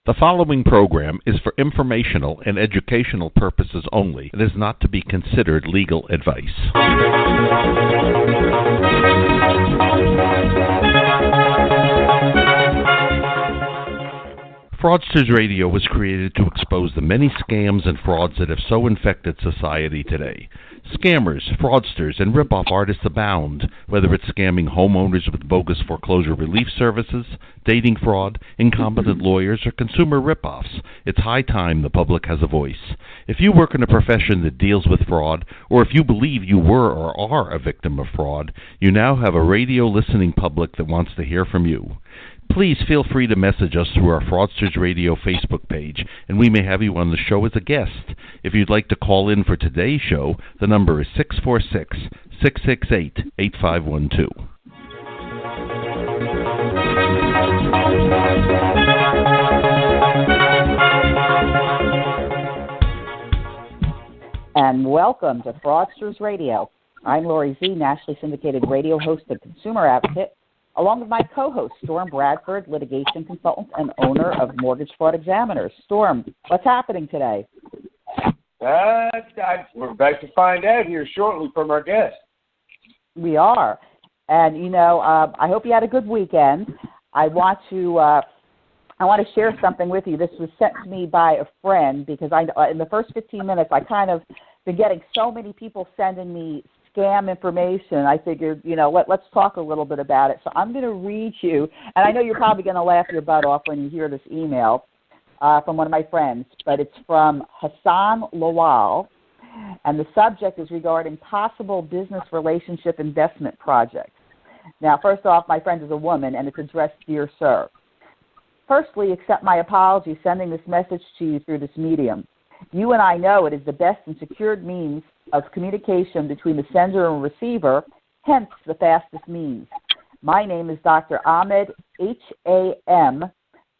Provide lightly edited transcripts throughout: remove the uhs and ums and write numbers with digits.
The following program is for informational and educational purposes only and is not to be considered legal advice. Fraudsters Radio was created to expose the many scams and frauds that have so infected society today. Scammers, fraudsters, and rip-off artists abound, whether it's scamming homeowners with bogus foreclosure relief services, dating fraud, incompetent lawyers, or consumer rip-offs. It's high time the public has a voice. If you work in a profession that deals with fraud, or if you believe you were or are a victim of fraud, you now have a radio listening public that wants to hear from you. Please feel free to message us through our Fraudsters Radio Facebook page, and we may have you on the show as a guest. If you'd like to call in for today's show, the number is 646-668-8512. And welcome to Fraudsters Radio. I'm Lori Z., nationally syndicated radio host and consumer advocate, along with my co-host, Storm Bradford, litigation consultant and owner of Mortgage Fraud Examiners. Storm, what's happening today? We're about to find out here shortly from our guest. We are. And, I hope you had a good weekend. I want to share something with you. This was sent to me by a friend because in the first 15 minutes, I kind of been getting so many people sending me scam information. I figured, let's talk a little bit about it. So I'm going to read you, and I know you're probably going to laugh your butt off when you hear this email from one of my friends, but it's from Hassan Lawal, and the subject is regarding possible business relationship investment projects. Now, first off, my friend is a woman, and it's addressed, Dear Sir. Firstly, accept my apology sending this message to you through this medium. You and I know it is the best and secured means of communication between the sender and receiver, hence the fastest means. My name is Dr. Ahmed H.A.M.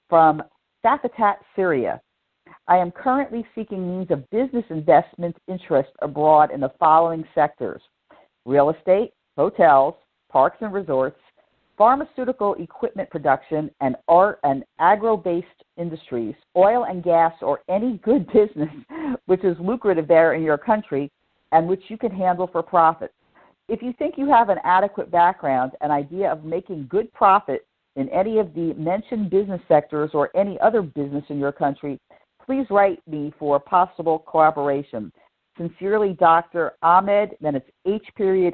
from Safatat, Syria. I am currently seeking means of business investment interest abroad in the following sectors: real estate, hotels, parks and resorts, pharmaceutical equipment production, and art and agro-based industries, oil and gas, or any good business which is lucrative there in your country and which you can handle for profit. If you think you have an adequate background and idea of making good profit in any of the mentioned business sectors or any other business in your country, please write me for possible cooperation. Sincerely, Dr. Ahmed, then it's H.A.M.,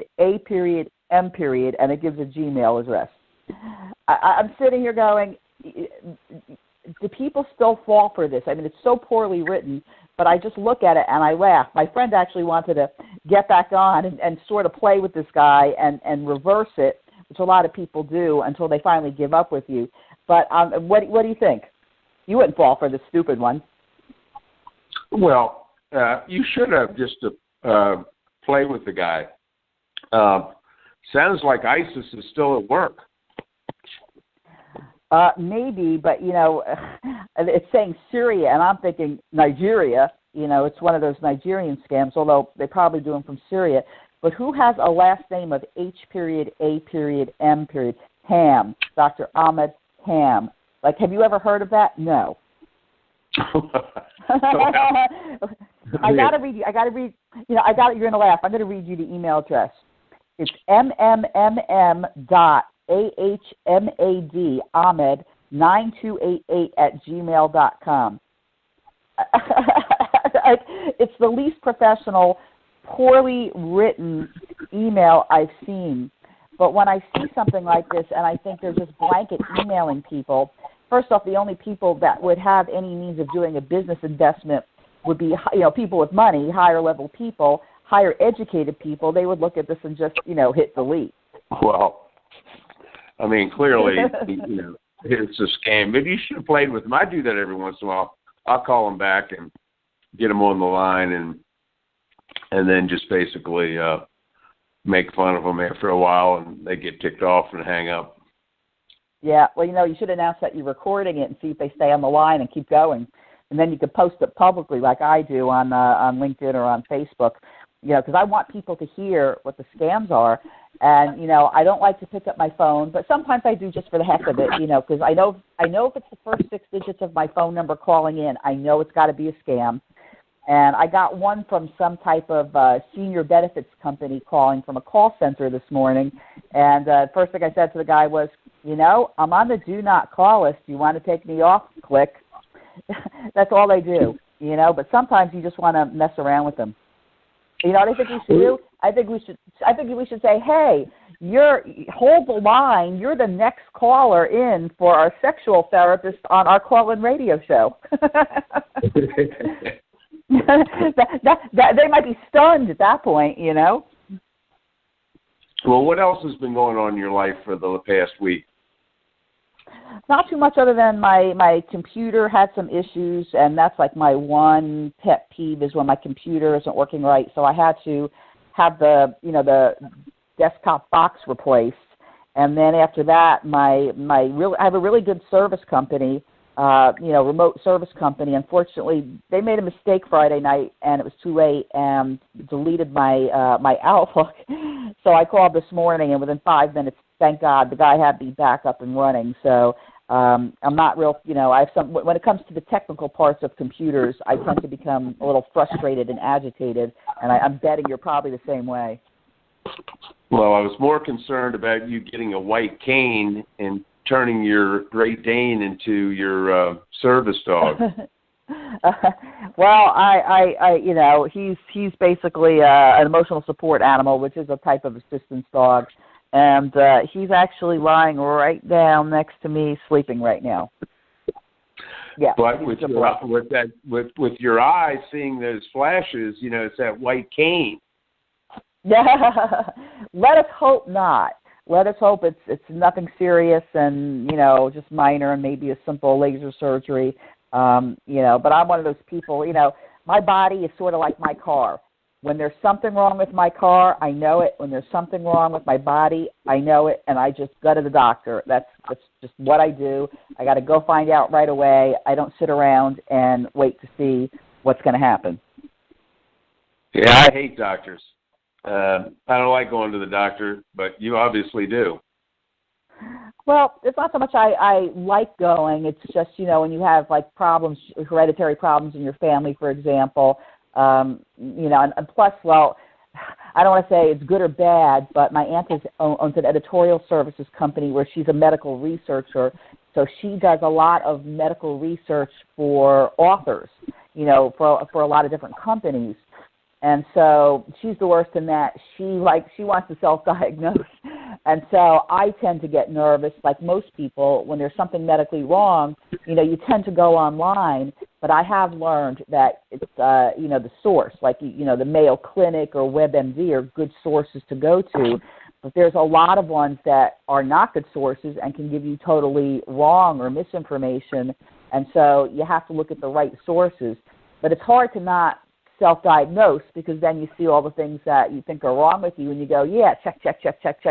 and it gives a Gmail address. I'm sitting here going, do people still fall for this? I mean, it's so poorly written, but I just look at it and I laugh. My friend actually wanted to get back on and sort of play with this guy and reverse it, which a lot of people do until they finally give up with you. But what do you think? You wouldn't fall for this stupid one. Well, you should have just played with the guy. Sounds like ISIS is still at work. Maybe, but, it's saying Syria, and I'm thinking Nigeria. It's one of those Nigerian scams, although they probably do them from Syria. But who has a last name of H.A.M. Ham, Dr. Ahmed Ham. Like, have you ever heard of that? No. I gotta read. You're gonna laugh. I'm gonna read you the email address. It's mmmm.ahmad Ahmed 9288@gmail.com. It's the least professional, poorly written email I've seen. But when I see something like this, and I think they're just blanket emailing people. First off, the only people that would have any means of doing a business investment would be, people with money, higher level people, higher educated people. They would look at this and just, hit delete. Well, I mean, clearly, it's a scam. Maybe you should have played with them. I do that every once in a while. I'll call them back and get them on the line and then just basically make fun of them after a while, and they get ticked off and hang up. Yeah, well, you should announce that you're recording it and see if they stay on the line and keep going. And then you could post it publicly like I do on LinkedIn or on Facebook, because I want people to hear what the scams are And, I don't like to pick up my phone, but sometimes I do just for the heck of it, because I know if it's the first 6 digits of my phone number calling in, I know it's got to be a scam. And I got one from some type of senior benefits company calling from a call center this morning. And first thing I said to the guy was, I'm on the do not call list. Do you want to take me off? Click. That's all they do, but sometimes you just want to mess around with them. What I think we should do? I think we should say, hey, hold the line. You're the next caller in for our sexual therapist on our call-in radio show. They might be stunned at that point, Well, what else has been going on in your life for the past week? Not too much other than my computer had some issues, and that's like my one pet peeve is when my computer isn't working right. So I had to have the desktop box replaced, and then after that, I have a really good service company, remote service company. Unfortunately, they made a mistake Friday night, and it was too late, and deleted my Outlook. So I called this morning, and within 5 minutes, thank God, the guy had me back up and running. So I'm not real, I have some, when it comes to the technical parts of computers, I tend to become a little frustrated and agitated, and I'm betting you're probably the same way. Well, I was more concerned about you getting a white cane and turning your Great Dane into your service dog. Well, I he's basically an emotional support animal, which is a type of assistance dog, and he's actually lying right down next to me, sleeping right now. Yeah, but with your eyes seeing those flashes, it's that white cane. Let us hope not. Let us hope it's nothing serious and just minor and maybe a simple laser surgery. But I'm one of those people. My body is sort of like my car. When there's something wrong with my car, I know it. When there's something wrong with my body, I know it, and I just go to the doctor. That's just what I do. I got to go find out right away. I don't sit around and wait to see what's going to happen. Yeah, I hate doctors. I don't like going to the doctor, but you obviously do. Well, it's not so much I like going. It's just, when you have like problems, hereditary problems in your family, for example, and plus, well, I don't want to say it's good or bad, but my aunt owns an editorial services company where she's a medical researcher. So she does a lot of medical research for authors, for a lot of different companies. And so she's the worst in that she wants to self-diagnose. And so I tend to get nervous, like most people, when there's something medically wrong, you tend to go online. But I have learned that it's, the source, like, the Mayo Clinic or WebMD are good sources to go to. But there's a lot of ones that are not good sources and can give you totally wrong or misinformation. And so you have to look at the right sources. But it's hard to not self-diagnose because then you see all the things that you think are wrong with you and you go, yeah, check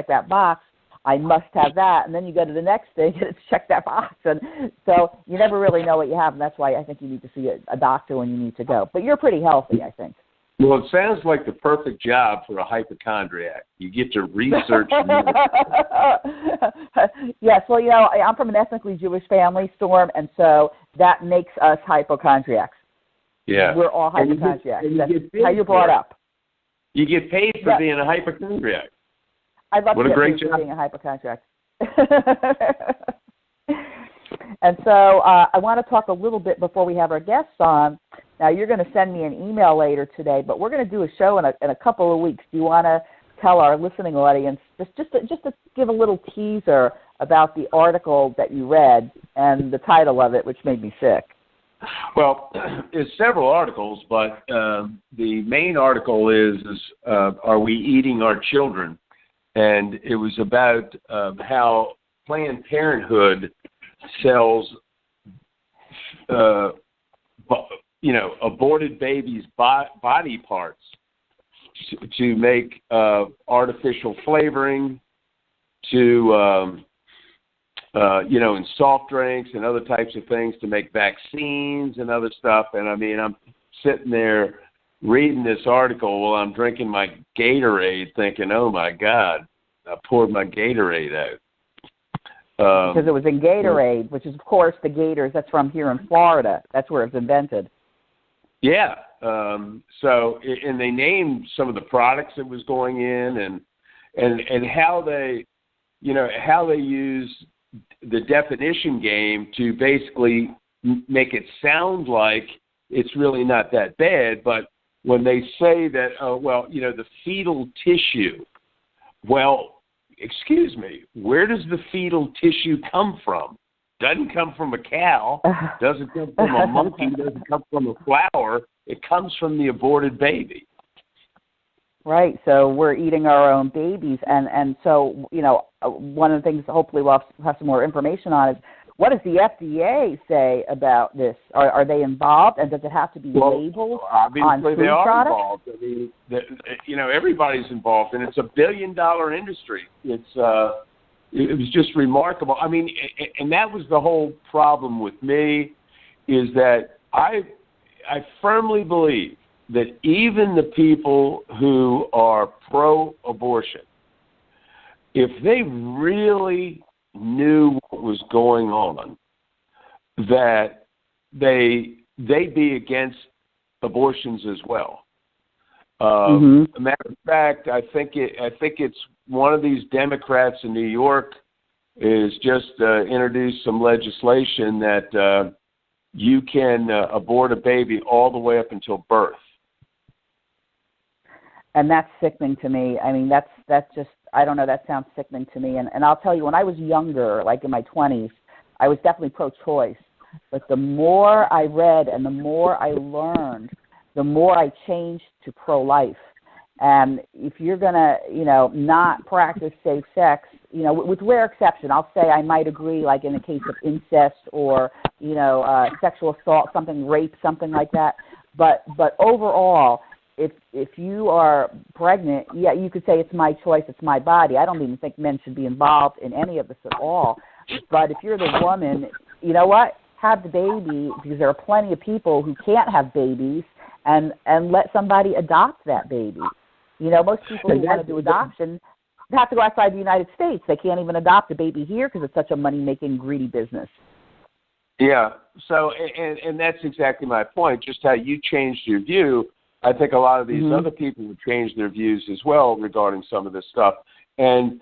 that box. I must have that. And then you go to the next thing and it's check that box. And so you never really know what you have, and that's why I think you need to see a doctor when you need to go. But you're pretty healthy, I think. Well, it sounds like the perfect job for a hypochondriac. You get to research. Yes, well, I'm from an ethnically Jewish family, Storm, and so that makes us hypochondriacs. Yeah. We're all hypochondriacs. That's how you're brought up. You get paid for being a hypochondriac. I'd love to get paid for being a hypochondriac. And so I want to talk a little bit before we have our guests on. Now, you're going to send me an email later today, but we're going to do a show in a couple of weeks. Do you want to tell our listening audience, just to give a little teaser about the article that you read and the title of it, which made me sick? Well, it's several articles, but the main article is Are We Eating Our Children? And it was about how Planned Parenthood sells, aborted babies' body parts to make artificial flavoring, to in soft drinks and other types of things to make vaccines and other stuff. And I mean, I'm sitting there reading this article while I'm drinking my Gatorade thinking, oh my God, I poured my Gatorade out. Because it was in Gatorade, which is, of course, the Gators. That's from here in Florida. That's where it was invented. Yeah. So, and they named some of the products that was going in, and how they, how they use the definition game to basically make it sound like it's really not that bad. But when they say that, the fetal tissue, well, excuse me, where does the fetal tissue come from? Doesn't come from a cow, doesn't come from a monkey, doesn't come from a flower. It comes from the aborted baby. Right, so we're eating our own babies. And so, one of the things hopefully we'll have some more information on is, what does the FDA say about this? Are they involved, and does it have to be labeled on food they are products? Involved. I mean, everybody's involved, and it's $1 billion industry. It was just remarkable. I mean, and that was the whole problem with me, is that I firmly believe that even the people who are pro-abortion, if they really knew what was going on, that they'd be against abortions as well. A matter of fact, I think it's one of these Democrats in New York is just introduced some legislation that you can abort a baby all the way up until birth. And that's sickening to me. I mean, that's just, I don't know, that sounds sickening to me. And I'll tell you, when I was younger, like in my 20s, I was definitely pro-choice. But the more I read and the more I learned, the more I changed to pro-life. And if you're going to, not practice safe sex, with rare exception, I'll say I might agree, like in the case of incest or, sexual assault, rape, something like that. But overall, if you are pregnant, yeah, you could say it's my choice, it's my body. I don't even think men should be involved in any of this at all. But if you're the woman, you know what? Have the baby, because there are plenty of people who can't have babies, and let somebody adopt that baby. Most people who want to do adoption have to go outside the United States. They can't even adopt a baby here because it's such a money-making, greedy business. Yeah. So, and that's exactly my point. Just how you changed your view, I think a lot of these other people would change their views as well regarding some of this stuff. And,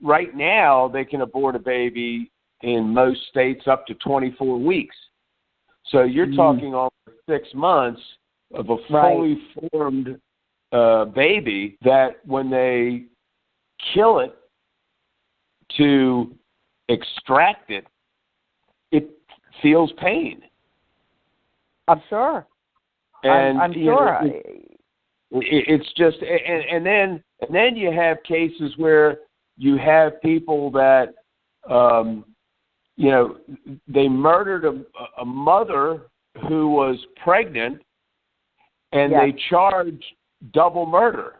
right now they can abort a baby in most states up to 24 weeks. So you're talking almost 6 months of a fully formed baby that when they kill it to extract it, it feels pain. I'm sure. And I'm sure. It's just, and then you have cases where you have people that, they murdered a mother who was pregnant, and they charged double murder.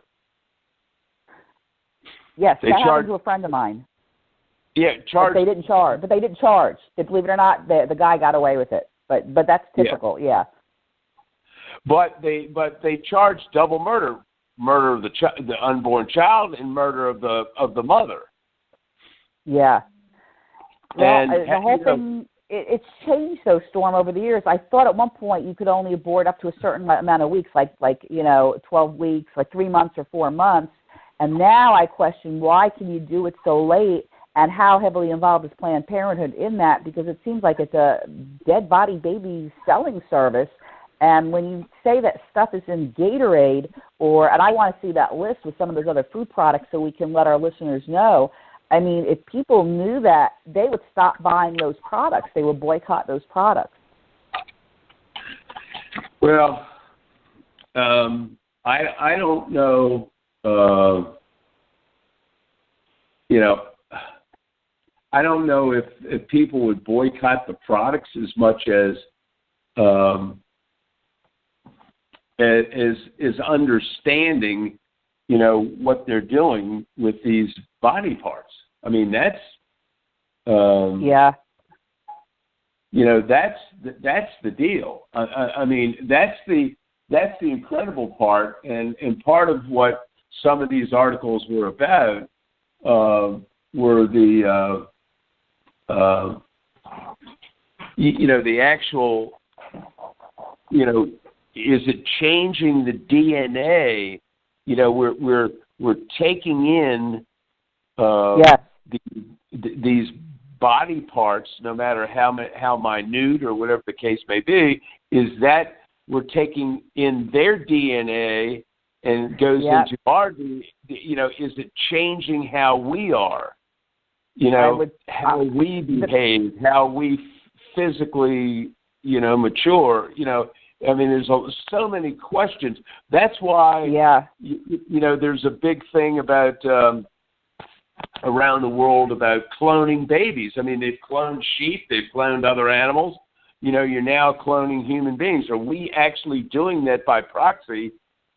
Yes, that happened to a friend of mine. Yeah, But they didn't charge. Believe it or not, the guy got away with it. But that's typical. Yeah. But they charged double murder of the unborn child and murder of the mother. Yeah. Well, And the whole thing, it's changed though, Storm, over the years. I thought at one point you could only abort up to a certain amount of weeks, like 12 weeks, like 3 months or 4 months. And now I question, why can you do it so late, and how heavily involved is Planned Parenthood in that? Because it seems like it's a dead body baby selling service. And when you say that stuff is in Gatorade, and I want to see that list with some of those other food products so we can let our listeners know. I mean, if people knew that, they would stop buying those products. They would boycott those products. Well, I don't know. I don't know if people would boycott the products as much as is understanding, what they're doing with these body parts. I mean, that's that's the deal. I mean, that's the incredible part, and part of what some of these articles were about were the the actual, is it changing the DNA? We're taking in these body parts, no matter how minute or whatever the case may be, is that we're taking in their DNA and it goes into our DNA. Is it changing how we are? How we behave, how we physically, mature. There's so many questions. That's why, there's a big thing about around the world about cloning babies. They've cloned sheep, they've cloned other animals. You're now cloning human beings. Are we actually doing that by proxy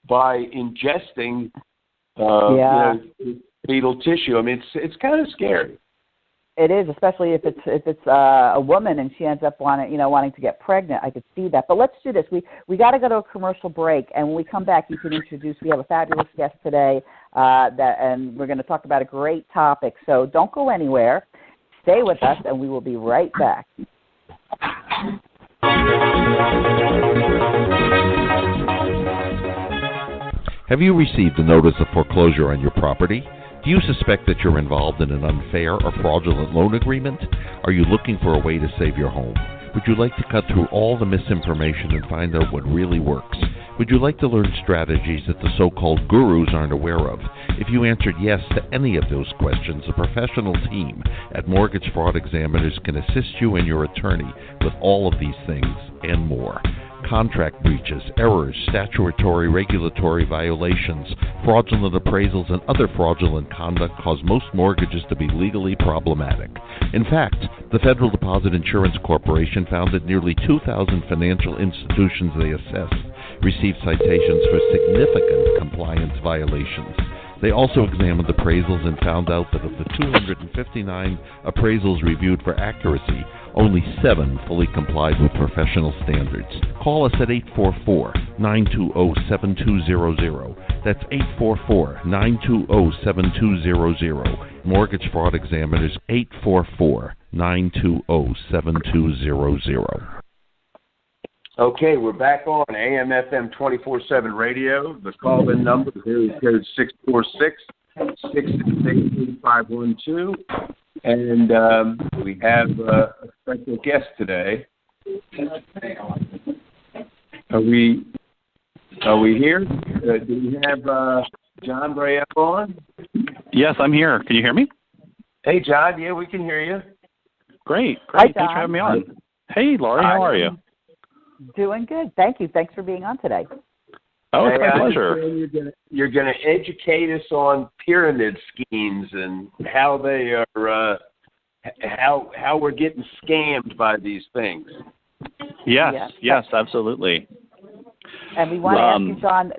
by ingesting fetal tissue? It's kind of scary. It is, especially if it's a woman and she ends up wanting to get pregnant. I could see that. But let's do this. We got to go to a commercial break, and when we come back, you can introduce. We have a fabulous guest today, and we're going to talk about a great topic. So don't go anywhere. Stay with us, and we will be right back. Have you received a notice of foreclosure on your property? Do you suspect that you're involved in an unfair or fraudulent loan agreement? Are you looking for a way to save your home? Would you like to cut through all the misinformation and find out what really works? Would you like to learn strategies that the so-called gurus aren't aware of? If you answered yes to any of those questions, a professional team at Mortgage Fraud Examiners can assist you and your attorney with all of these things and more. Contract breaches, errors, statutory regulatory violations, fraudulent appraisals, and other fraudulent conduct cause most mortgages to be legally problematic. In fact, the Federal Deposit Insurance Corporation found that nearly 2,000 financial institutions they assessed received citations for significant compliance violations. They also examined appraisals and found out that of the 259 appraisals reviewed for accuracy, only 7 fully complied with professional standards. Call us at 844-920-7200. That's 844-920-7200. Mortgage Fraud Examiners, 844-920-7200. Okay, we're back on AM/FM 24/7 radio. The call-in number is 646-668-8512. And we have a special guest today. Are we here? Do we have John Breyault on? Yes, I'm here. Can you hear me? Hey, John. Yeah, we can hear you. Great. Hi, Thanks for having me on. Hey, Laurie. How are you? Doing good. Thank you. Thanks for being on today. Oh, it's my pleasure. You're going to educate us on pyramid schemes and how they are, how we're getting scammed by these things. Yes, absolutely. And we want to ask you, John,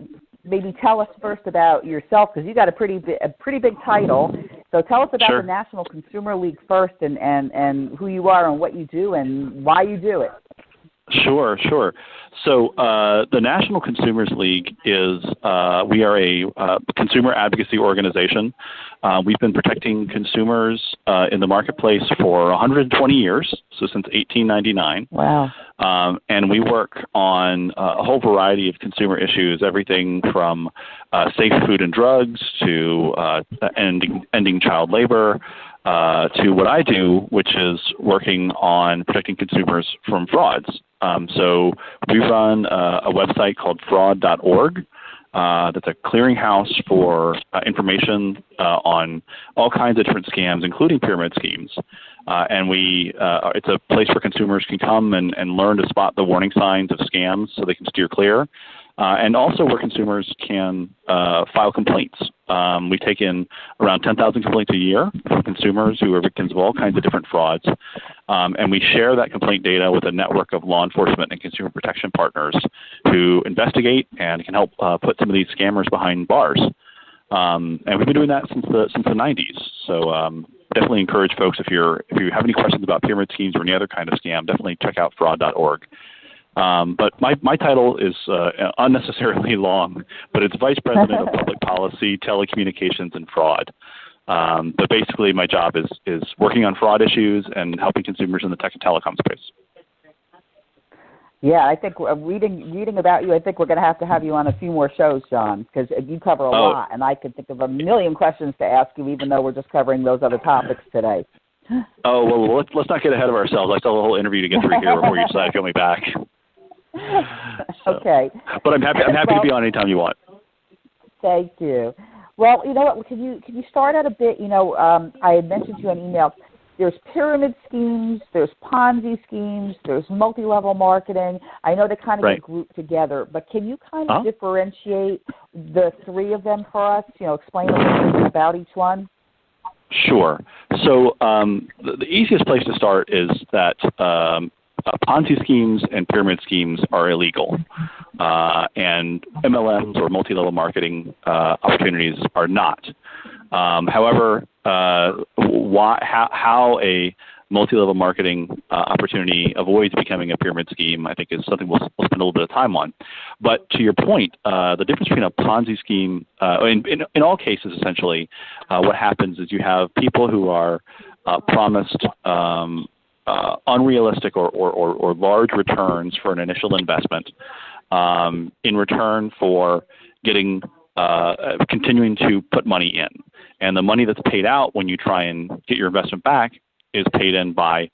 maybe tell us first about yourself, because you got a pretty big title. So tell us about the National Consumer League first, and who you are and what you do and why you do it. Sure. So the National Consumers League is, we are a consumer advocacy organization. We've been protecting consumers in the marketplace for 120 years, so since 1899. Wow. And we work on a whole variety of consumer issues, everything from safe food and drugs to ending child labor, to what I do, which is working on protecting consumers from frauds. So we run a website called fraud.org. That's a clearinghouse for information on all kinds of different scams, including pyramid schemes. And it's a place where consumers can come and learn to spot the warning signs of scams so they can steer clear. And also where consumers can file complaints. We take in around 10,000 complaints a year from consumers who are victims of all kinds of different frauds. And we share that complaint data with a network of law enforcement and consumer protection partners who investigate and can help put some of these scammers behind bars. And we've been doing that since the 90s. So definitely encourage folks, if you have any questions about pyramid schemes or any other kind of scam, definitely check out fraud.org. But my title is unnecessarily long, but it's Vice President of Public Policy, Telecommunications, and Fraud. But basically, my job is working on fraud issues and helping consumers in the tech and telecom space. Yeah, I think reading about you, I think we're going to have you on a few more shows, John, because you cover a lot, and I could think of a million questions to ask you, even though we're just covering those other topics today. Oh, well, let's not get ahead of ourselves. I still have a whole interview to get through here before you decide to call me back. Okay. But I'm happy to be on anytime you want. Thank you. Well, you know what? Can you start out a bit? I had mentioned to you in email. There's pyramid schemes, there's PONZI schemes, there's multi-level marketing. I know they kind of get grouped together, but can you kind of differentiate the three of them for us? Explain a little bit about each one. Sure. So the easiest place to start is that PONZI schemes and pyramid schemes are illegal, and MLMs or multi-level marketing opportunities are not. However, how a multi-level marketing opportunity avoids becoming a pyramid scheme, I think, is something we'll spend a little bit of time on. But to your point, the difference between a PONZI scheme, in all cases, essentially, what happens is you have people who are promised unrealistic or large returns for an initial investment in return for getting continuing to put money in. And the money that's paid out when you try and get your investment back is paid in by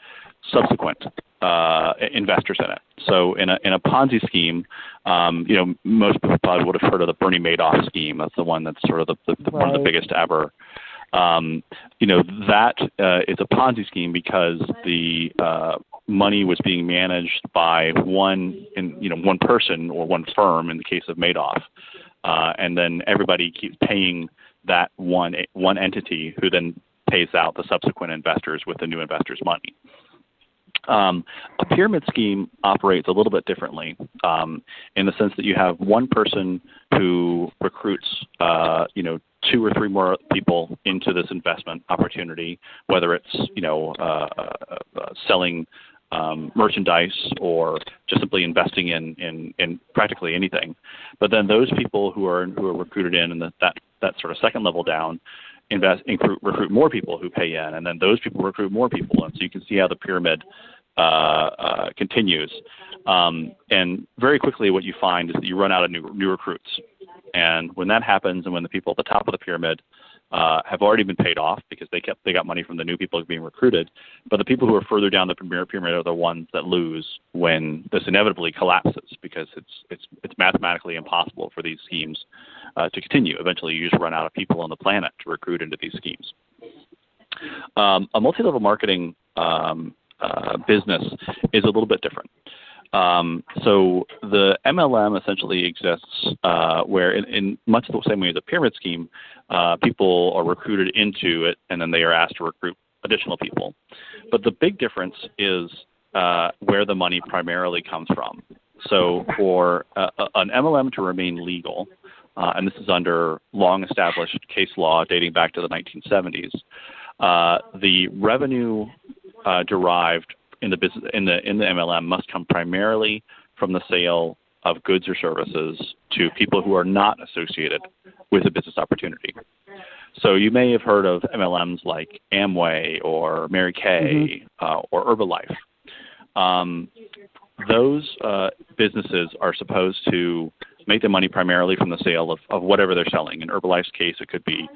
subsequent investors in it. So in a Ponzi scheme, most people probably would have heard of the Bernie Madoff scheme. That's the one that's sort of one of the biggest ever. That is a Ponzi scheme because the money was being managed by one person or one firm in the case of Madoff, and then everybody keeps paying that one entity who then pays out the subsequent investors with the new investors' money. A pyramid scheme operates a little bit differently in the sense that you have one person who recruits, 2 or 3 more people into this investment opportunity, whether it's, selling merchandise or just simply investing in practically anything. But then those people who are recruited in and that sort of second level down recruit more people who pay in, and then those people recruit more people. And so you can see how the pyramid continues. And very quickly what you find is that you run out of new recruits. And when that happens and when the people at the top of the pyramid have already been paid off because they got money from the new people being recruited, but the people who are further down the pyramid are the ones that lose when this inevitably collapses because it's mathematically impossible for these schemes to continue. Eventually, you just run out of people on the planet to recruit into these schemes. A multi-level marketing business is a little bit different. So the MLM essentially exists where in much the same way as a pyramid scheme, people are recruited into it and then they are asked to recruit additional people. But the big difference is where the money primarily comes from. So for an MLM to remain legal, and this is under long-established case law dating back to the 1970s, the revenue derived in the business in the MLM must come primarily from the sale of goods or services to people who are not associated with a business opportunity. So you may have heard of MLMs like Amway or Mary Kay or Herbalife. Those businesses are supposed to make their money primarily from the sale of whatever they're selling. In Herbalife's case, it could be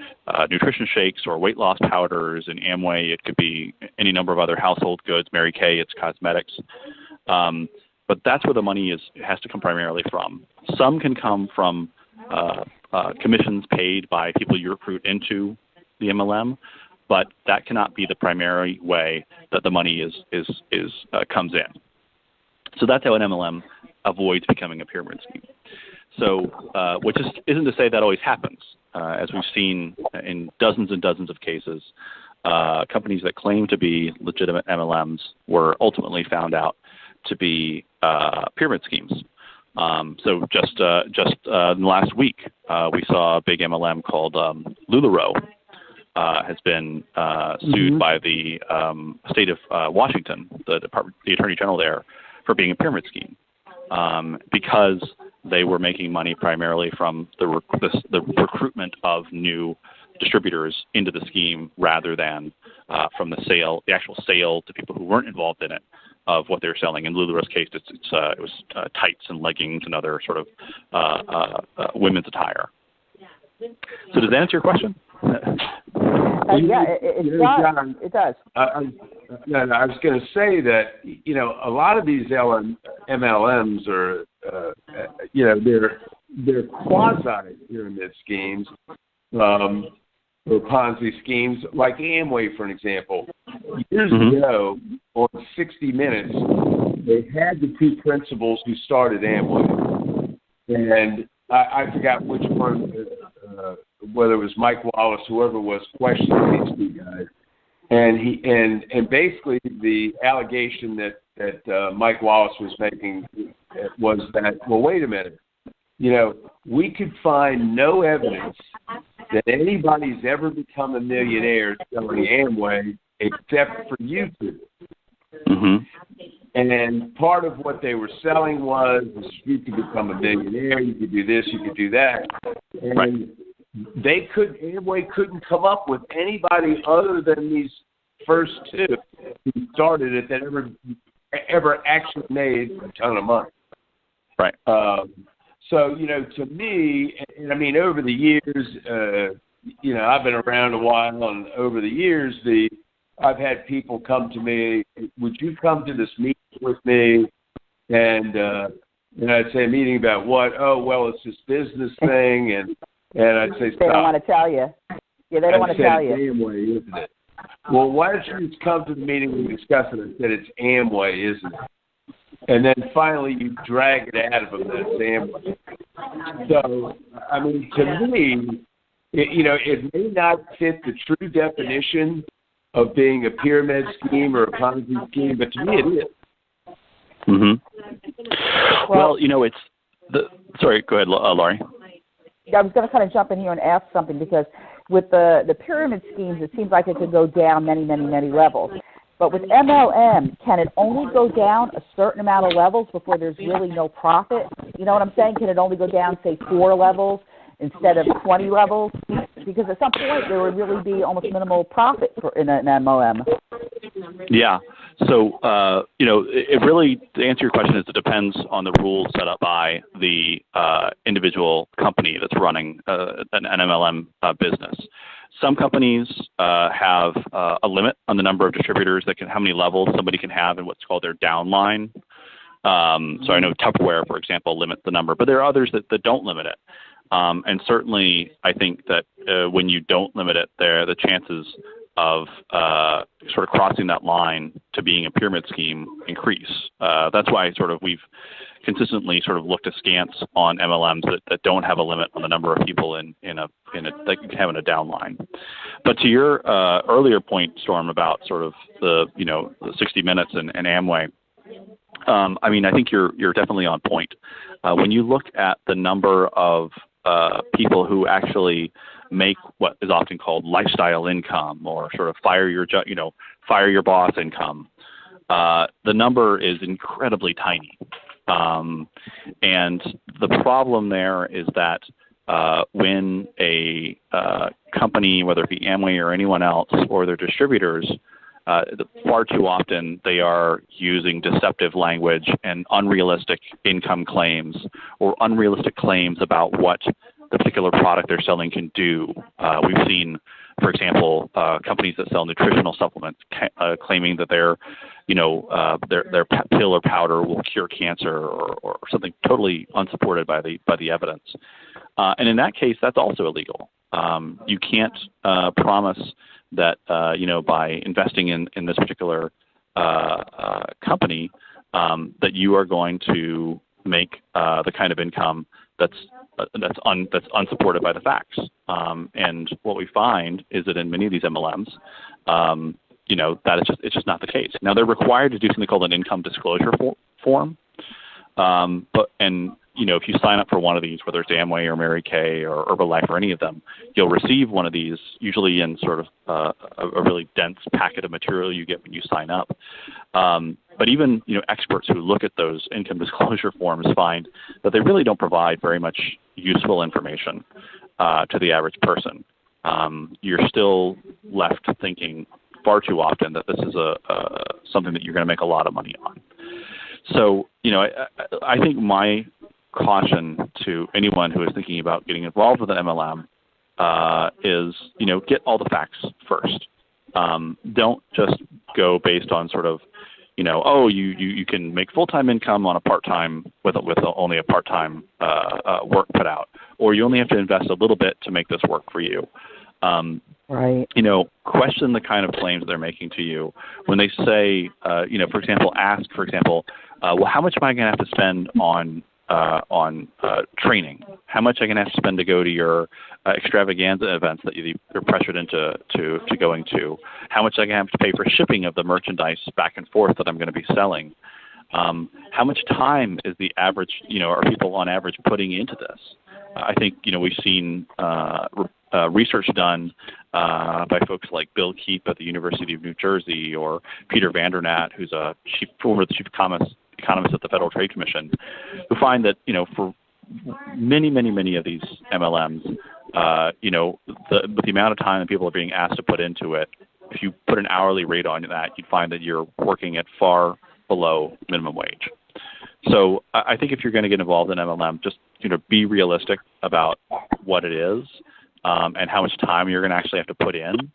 nutrition shakes or weight loss powders. In Amway, it could be any number of other household goods. Mary Kay, it's cosmetics. But that's where the money has to come primarily from. Some can come from commissions paid by people you recruit into the MLM, but that cannot be the primary way that the money comes in. So that's how an MLM avoids becoming a pyramid scheme. So, which isn't to say that always happens. As we've seen in dozens and dozens of cases, companies that claim to be legitimate MLMs were ultimately found out to be pyramid schemes. So just last week, we saw a big MLM called LuLaRoe has been sued by the state of Washington, the Attorney General there, for being a pyramid scheme. Because they were making money primarily from the recruitment of new distributors into the scheme rather than from the actual sale to people who weren't involved in it of what they're selling. In LuLaRoe's case, it was tights and leggings and other sort of women's attire. So does that answer your question? Yeah, it does. I was going to say that, you know, a lot of these MLMs are, you know, they're quasi-pyramid schemes, or Ponzi schemes, like Amway, for an example. Years ago, on 60 Minutes, they had the two principals who started Amway. And I forgot which one, whether it was Mike Wallace, whoever was questioning these two guys. And basically the allegation that Mike Wallace was making was that, well, wait a minute, you know, we could find no evidence that anybody's ever become a millionaire selling Amway except for YouTube. Mm-hmm. And part of what they were selling was you could become a millionaire, you could do this, you could do that. And right. Amway couldn't come up with anybody other than these first two who started it that ever actually made a ton of money. Right. So, you know, to me, and I mean, over the years, you know, I've been around a while, and over the years, I've had people come to me, would you come to this meeting with me? And I'd say, a meeting about what? Oh, well, it's this business thing, and I'd say, stop. They don't want to tell you. Yeah, they don't want to tell you. It's Amway, isn't it? Well, why don't you just come to the meeting and discuss it? I said, it's Amway, isn't it? And then finally you drag it out of them that it's Amway. So, I mean, to me, it may not fit the true definition of being a pyramid scheme or a Ponzi scheme, but to me it is. Mm-hmm. Well, you know, sorry, go ahead, Laurie. I was going to kind of jump in here and ask something, because with the pyramid schemes, it seems like it could go down many, many, many levels. But with MLM, can it only go down a certain amount of levels before there's really no profit? You know what I'm saying? Can it only go down, say, 4 levels instead of 20 levels? Because at some point there would really be almost minimal profit in an MLM. Yeah. So, you know, it really, to answer your question, it depends on the rules set up by the individual company that's running an MLM business. Some companies have a limit on the number of distributors how many levels somebody can have in what's called their downline. So I know Tupperware, for example, limits the number, but there are others that don't limit it. And certainly, I think that when you don't limit it, the chances of sort of crossing that line to being a pyramid scheme increase. That's why we've consistently sort of looked askance on MLMs that don't have a limit on the number of people that you can have in a downline. But to your earlier point, Storm, about sort of the 60 Minutes and Amway, I mean, I think you're definitely on point. When you look at the number of people who actually make what is often called lifestyle income, or sort of fire your boss income, the number is incredibly tiny. And the problem there is that when a company, whether it be Amway or anyone else or their distributors, far too often they are using deceptive language and unrealistic income claims or unrealistic claims about what the particular product they're selling can do. We've seen, for example, companies that sell nutritional supplements claiming that their pill or powder will cure cancer or something totally unsupported by the evidence. And in that case, that's also illegal. You can't promise that by investing in this particular company that you are going to make the kind of income that's unsupported by the facts. And what we find is that in many of these MLMs, that it's just not the case. Now they're required to do something called an income disclosure form, if you sign up for one of these, whether it's Amway or Mary Kay or Herbalife or any of them, you'll receive one of these, usually in sort of a really dense packet of material you get when you sign up. But even experts who look at those income disclosure forms find that they really don't provide very much useful information to the average person. you're still left thinking far too often that this is something that you're going to make a lot of money on. So, I think my caution to anyone who is thinking about getting involved with an MLM is, get all the facts first. Don't just go based on sort of, you can make full-time income on a part-time with only a part-time work put out, or you only have to invest a little bit to make this work for you. Right. Question the kind of claims they're making to you when they say, for example, well, how much am I going to have to spend on training? How much am I going to have to spend to go to your extravaganza events that you're pressured into going to? How much am I going to have to pay for shipping of the merchandise back and forth that I'm going to be selling? How much time is the average, are people on average putting into this? I think, we've seen research done by folks like Bill Keep at the University of New Jersey, or Peter Vandernat, who's a former chief economist at the Federal Trade Commission, who find that, for many, many, many of these MLMs, with the amount of time that people are being asked to put into it, if you put an hourly rate on that, you'd find that you're working at far below minimum wage. So I think if you're going to get involved in MLM, just be realistic about what it is and how much time you're going to actually have to put in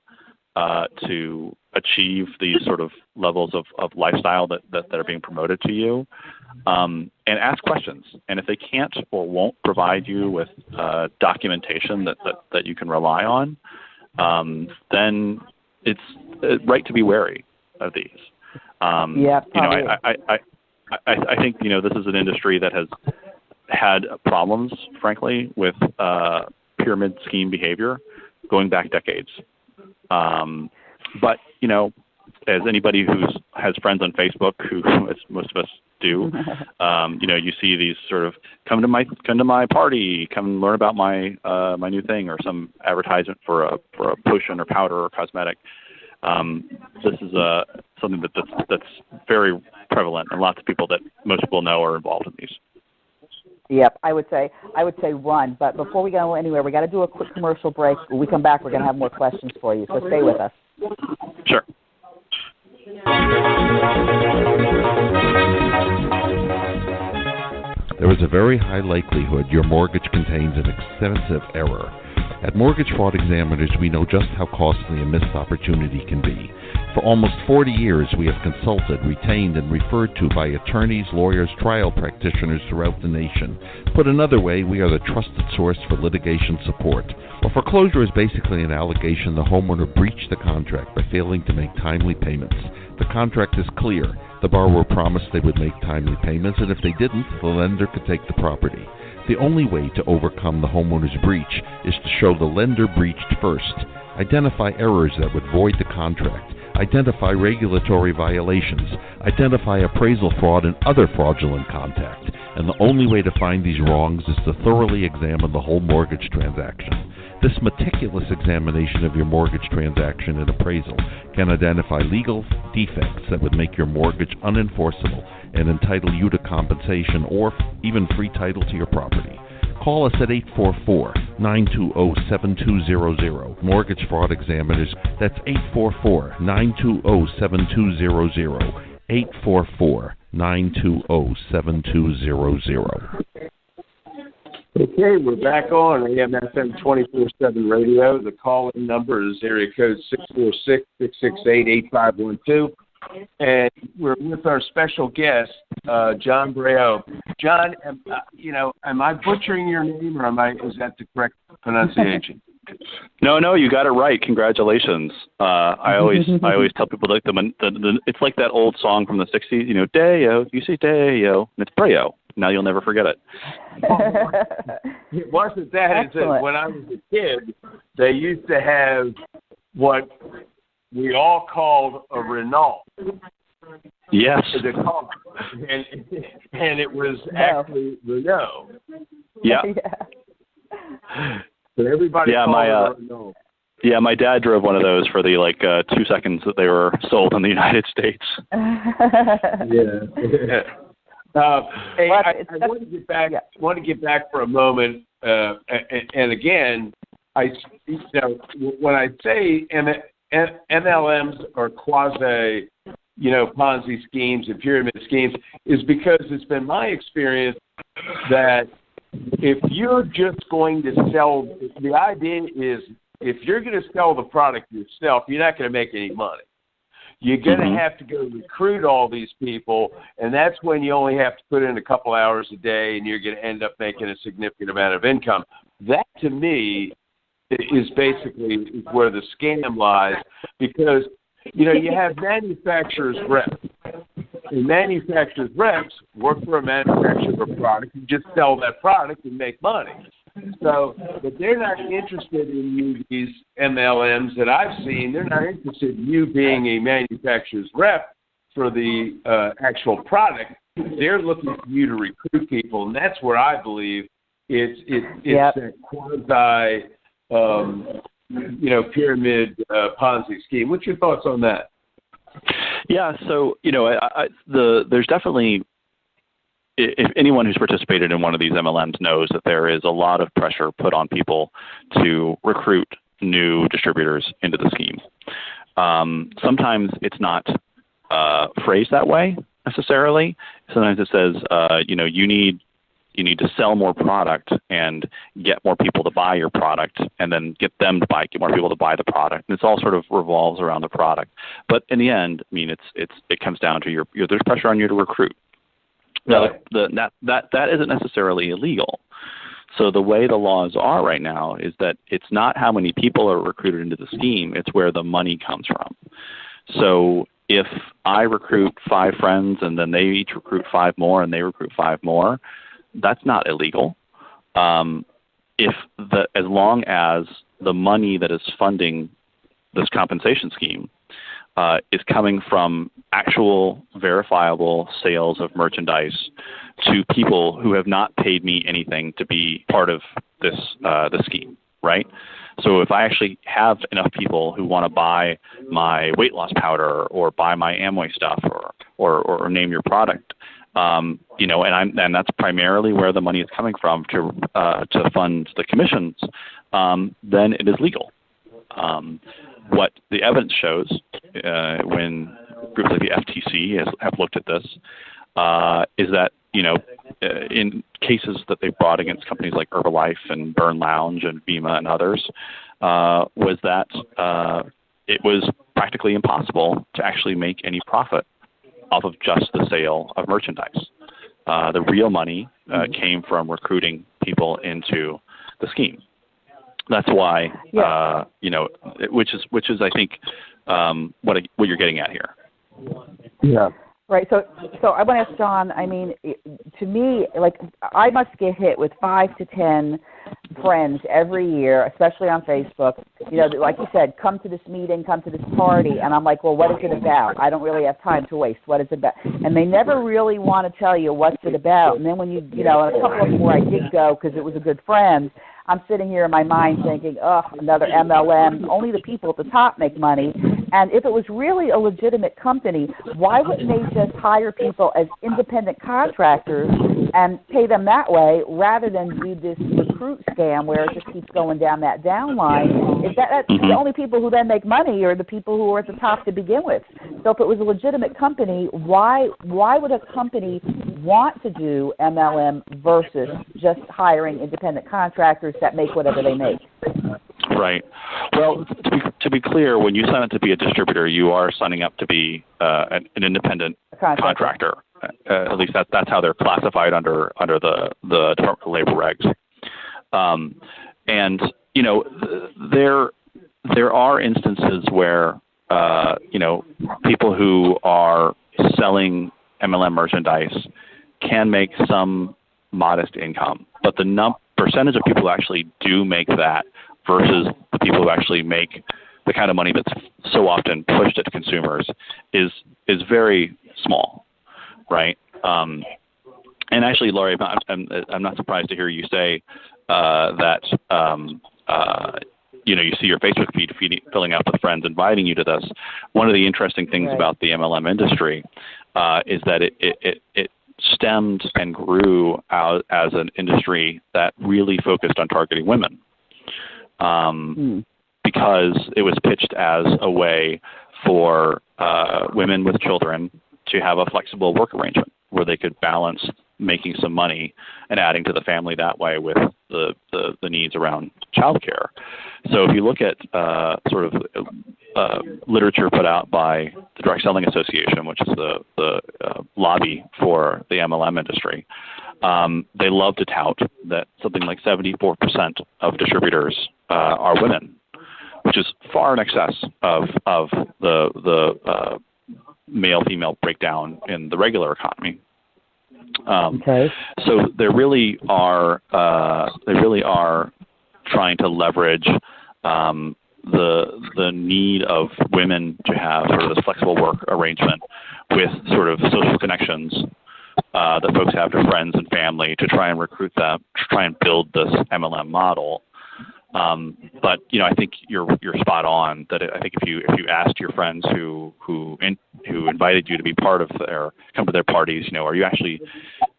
to achieve these sort of levels of lifestyle that are being promoted to you, and ask questions. And if they can't or won't provide you with documentation that you can rely on, then it's right to be wary of these. Yeah, I think this is an industry that has had problems, frankly, with pyramid scheme behavior going back decades. But as anybody who has friends on Facebook, who as most of us do, you see these sort of come to my party, come and learn about my my new thing, or some advertisement for a potion or powder or cosmetic. This is something that's very prevalent, and lots of people that most people know are involved in these. Yep, I would say run. But before we go anywhere, we got to do a quick commercial break. When we come back, we're going to have more questions for you. So stay with us. Sure. There is a very high likelihood your mortgage contains an extensive error. At Mortgage Fraud Examiners, we know just how costly a missed opportunity can be. For almost 40 years, we have consulted, retained, and referred to by attorneys, lawyers, trial practitioners throughout the nation. Put another way, we are the trusted source for litigation support. A foreclosure is basically an allegation the homeowner breached the contract by failing to make timely payments. The contract is clear. The borrower promised they would make timely payments, and if they didn't, the lender could take the property. The only way to overcome the homeowner's breach is to show the lender breached first. Identify errors that would void the contract. Identify regulatory violations. Identify appraisal fraud and other fraudulent contact. And the only way to find these wrongs is to thoroughly examine the whole mortgage transaction. This meticulous examination of your mortgage transaction and appraisal can identify legal defects that would make your mortgage unenforceable and entitle you to compensation or even free title to your property. Call us at 844-920-7200. Mortgage Fraud Examiners, that's 844-920-7200. 844-920-7200. Okay, we're back on AM/FM 24/7 radio. The call-in number is area code 646-668-8512. And we're with our special guest, John Breyault. John, am I butchering your name, or is that the correct pronunciation? No, you got it right. Congratulations. I always tell people like it's like that old song from the 60s, Day-o, you say Day-o, and it's Breyault. Now you'll never forget it. It wasn't that. It's that when I was a kid, they used to have what we all called a Renault. Yes. The car. And it was actually Renault. Yeah. But everybody called it Renault. Yeah, my dad drove one of those for the 2 seconds that they were sold in the United States. Yeah. Hey, I want to get back. Want to get back for a moment, and again, when I say MLMs are quasi, Ponzi schemes and pyramid schemes, is because it's been my experience that if you're just going to sell, the idea is if you're going to sell the product yourself, you're not going to make any money. You're going to have to go recruit all these people, and that's when you only have to put in a couple hours a day, and you're going to end up making a significant amount of income. That, to me, is basically where the scam lies, because, you have manufacturers reps. And manufacturers reps work for a manufacturer of a product and just sell that product and make money. So, but they're not interested in you, these MLMs that I've seen. They're not interested in you being a manufacturer's rep for the actual product. They're looking for you to recruit people, and that's where I believe it's a quasi, pyramid Ponzi scheme. What's your thoughts on that? Yeah, so there's definitely, if anyone who's participated in one of these MLMs knows that there is a lot of pressure put on people to recruit new distributors into the scheme. Sometimes it's not phrased that way necessarily. Sometimes it says, you need to sell more product and get more people to buy your product, and then get more people to buy the product. And it's all sort of revolves around the product. But in the end, I mean, it comes down to there's pressure on you to recruit. Now, that isn't necessarily illegal. So the way the laws are right now is that it's not how many people are recruited into the scheme, it's where the money comes from. So if I recruit 5 friends and then they each recruit 5 more and they recruit 5 more, that's not illegal. As long as the money that is funding this compensation scheme is coming from actual verifiable sales of merchandise to people who have not paid me anything to be part of this the scheme, right? So if I actually have enough people who want to buy my weight loss powder or buy my Amway stuff or name your product, and that's primarily where the money is coming from to fund the commissions, then it is legal. What the evidence shows when groups like the FTC have looked at this is that, in cases that they brought against companies like Herbalife and Burn Lounge and Bima and others, was that it was practically impossible to actually make any profit off of just the sale of merchandise. The real money came from recruiting people into the scheme. That's why, which is I think what you're getting at here. Yeah. Right. So I want to ask John. I mean, to me, like, I must get hit with 5 to 10 friends every year, especially on Facebook. Like you said, come to this meeting, come to this party, and I'm like, well, what is it about? I don't really have time to waste. What is it about? And they never really want to tell you what's it about. And then when a couple of them where I did go because it was a good friend, I'm sitting here in my mind thinking, another MLM. Only the people at the top make money. And if it was really a legitimate company, why wouldn't they just hire people as independent contractors and pay them that way rather than do this recruit scam where it just keeps going down that down line? That's the only people who then make money are the people who are at the top to begin with. So if it was a legitimate company, why would a company want to do MLM versus just hiring independent contractors that make whatever they make? Right. Well, to be clear, when you sign up to be a distributor, you are signing up to be an independent contractor. At least that's how they're classified under the Department of Labor regs. And there are instances where people who are selling MLM merchandise can make some modest income, but the percentage of people who actually do make that versus the people who actually make the kind of money that's so often pushed at consumers is very small, right? And actually, Laurie, I'm not surprised to hear you say that you see your Facebook feed filling up with friends inviting you to this. One of the interesting things about the MLM industry is that it stemmed and grew out as an industry that really focused on targeting women. because it was pitched as a way for women with children to have a flexible work arrangement where they could balance making some money and adding to the family that way with the needs around childcare. So if you look at literature put out by the Direct Selling Association, which is the lobby for the MLM industry, they love to tout that something like 74% of distributors are women, which is far in excess of the male-female breakdown in the regular economy. So they really are trying to leverage the need of women to have sort of this flexible work arrangement with sort of social connections that folks have to friends and family to try and recruit them, to try and build this MLM model. But I think you're spot on that I think if you asked your friends who invited you to be part of come to their parties, are you actually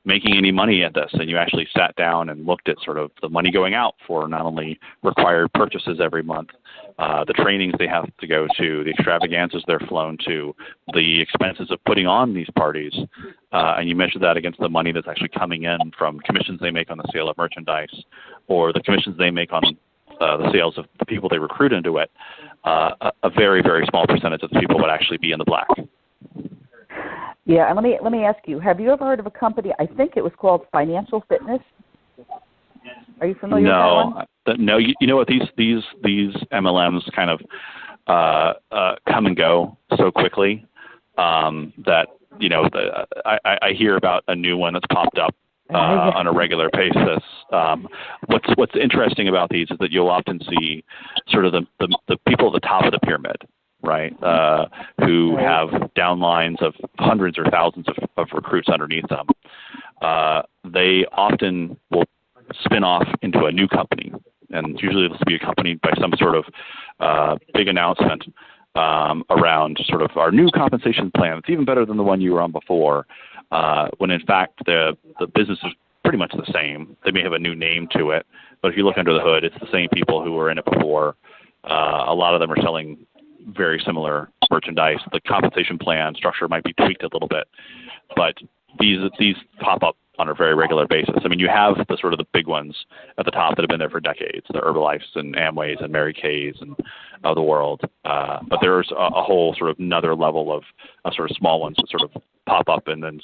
making any money at this? And you actually sat down and looked at sort of the money going out for not only required purchases every month, the trainings they have to go to, the extravaganzas they're flown to, the expenses of putting on these parties, and you measure that against the money that's actually coming in from commissions they make on the sale of merchandise or the commissions they make on the sales of the people they recruit into it, a very, very small percentage of the people would actually be in the black. Yeah, and let me ask you, have you ever heard of a company, I think it was called Financial Fitness? Are you familiar with that one? No, you know what, these MLMs kind of come and go so quickly that, I hear about a new one that's popped up on a regular basis. What's interesting about these is that you'll often see sort of the people at the top of the pyramid, right, who have downlines of hundreds or thousands of recruits underneath them. They often will spin off into a new company, and usually this will be accompanied by some sort of big announcement around sort of our new compensation plan. It's even better than the one you were on before, when in fact the business is pretty much the same. They may have a new name to it, but if you look under the hood, it's the same people who were in it before. A lot of them are selling very similar merchandise. The compensation plan structure might be tweaked a little bit, but these pop up on a very regular basis. I mean, you have the sort of the big ones at the top that have been there for decades, the Herbalifes and Amways and Mary Kays and of the world. But there's a whole sort of another level of sort of small ones that sort of pop up and then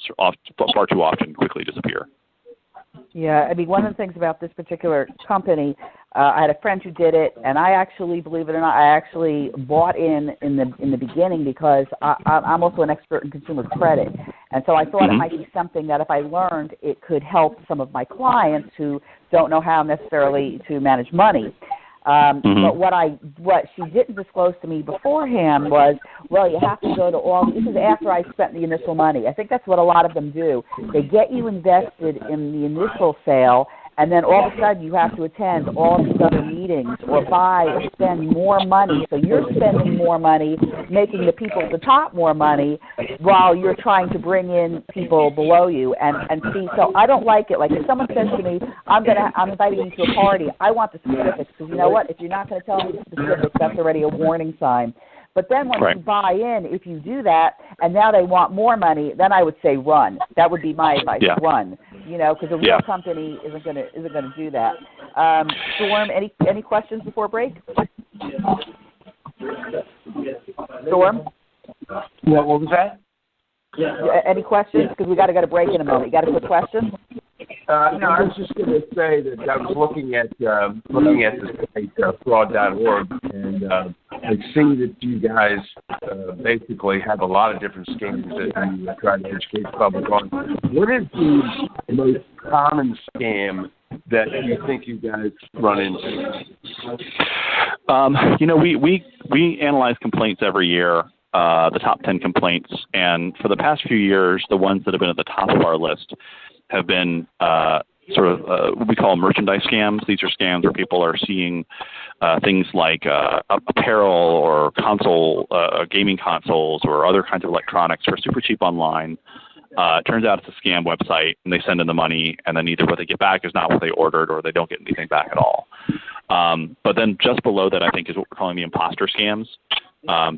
far too often quickly disappear. Yeah, I mean, one of the things about this particular company, I had a friend who did it, and I actually, believe it or not, I actually bought in the beginning because I'm also an expert in consumer credit, and so I thought it might be something that if I learned, it could help some of my clients who don't know how necessarily to manage money. But what she didn't disclose to me beforehand was, well, you have to go to all, this is after I spent the initial money. I think that's what a lot of them do. They get you invested in the initial sale, and then all of a sudden you have to attend all of these other meetings or buy or spend more money. So you're spending more money, making the people at the top more money while you're trying to bring in people below you. And see, so I don't like it. Like if someone says to me, I'm inviting you to a party, I want the specifics, because you know what? If you're not going to tell me the specifics, that's already a warning sign. But then once you buy in, if you do that, and now they want more money, then I would say run. That would be my advice. Run. Because a real company isn't going to do that. Storm, any questions before break? Storm? What was that? Any questions? Because we got to go to break in a moment. You got a quick question? No, I was just going to say that I was looking at the site fraud.org, and I see that you guys basically have a lot of different schemes that you try to educate the public on. What is the most common scam that you think you guys run into? We analyze complaints every year. The top 10 complaints, and for the past few years, the ones that have been at the top of our list have been what we call merchandise scams. These are scams where people are seeing things like apparel or gaming consoles or other kinds of electronics for super cheap online, It turns out it's a scam website, and they send in the money, and then either what they get back is not what they ordered, or they don't get anything back at all. But then just below that, I think, is what we're calling the imposter scams.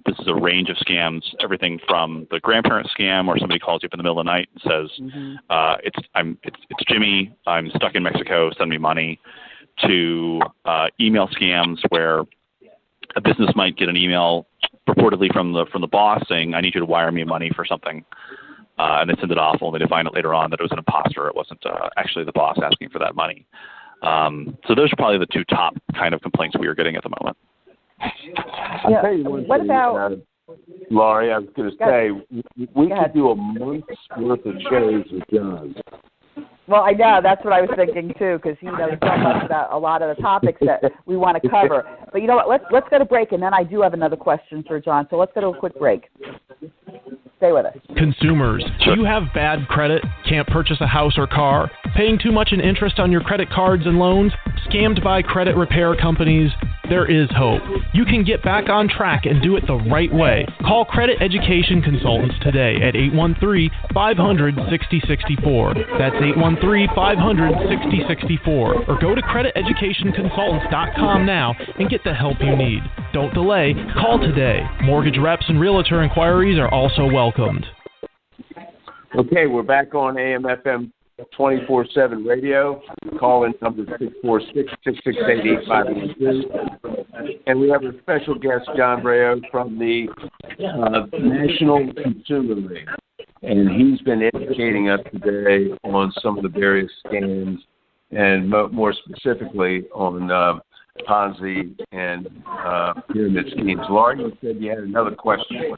This is a range of scams, everything from the grandparent scam, where somebody calls you up in the middle of the night and says, "It's Jimmy. I'm stuck in Mexico. Send me money," to email scams where a business might get an email purportedly from the boss saying, "I need you to wire me money for something," and they send it off, only to find out later on that it was an imposter. It wasn't actually the boss asking for that money. So those are probably the two top kind of complaints we are getting at the moment. I'll tell you one thing, Laurie, I was going to say, we could do a month's worth of shows with John. Well, I know. That's what I was thinking, too, because he knows so much about a lot of the topics that we want to cover. But you know what? Let's go to break, and then I do have another question for John. So let's go to a quick break. Stay with us. Consumers, do you have bad credit, can't purchase a house or car, paying too much in interest on your credit cards and loans, scammed by credit repair companies? There is hope. You can get back on track and do it the right way. Call Credit Education Consultants today at 813-500-6064. That's 813-500-6064. Or go to crediteducationconsultants.com now and get the help you need. Don't delay. Call today. Mortgage reps and realtor inquiries are also welcomed. Okay, we're back on AM/FM 24/7 radio. Call-in number 646-668-8512. And we have a special guest, John Breyault, from the National Consumer League. And he's been educating us today on some of the various scams and more specifically on PONZI and pyramid schemes. Lauren, you said you had another question.